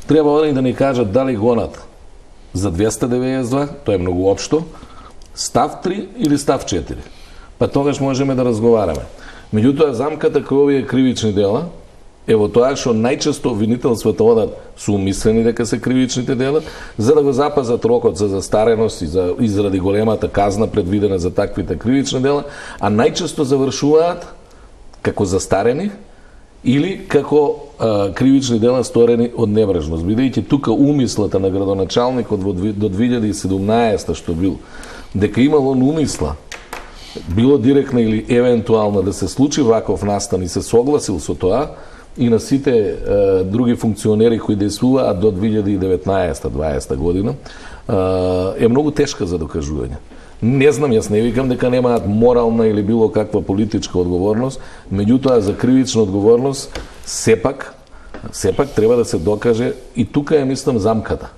Треба они да ни кажат дали гонат за 292, тоа е многу општо, став 3 или став 4. Па тогаш можеме да разговараме. Меѓутоа, замката кај овие кривични дела е во тоа што најчесто обвинителствата одат со умислени дека се кривичните дела, за да го запазат рокот за застареност и заради големата казна предвидена за таквите кривични дела, а најчесто завршуваат како застарени или како кривични дела сторени од небрежност. Бидејќи тука умислата на градоначалникот до 2017 што бил, дека имал он умисла, било директно или евентуално да се случи ваков настан и се согласил со тоа, и на сите други функционери кои действуваат до 2019-2020 година, е многу тешка за докажување. Не знам, јас не викам дека немаат морална или било каква политичка одговорност, меѓутоа за кривична одговорност сепак треба да се докаже и тука е, мислам, замката.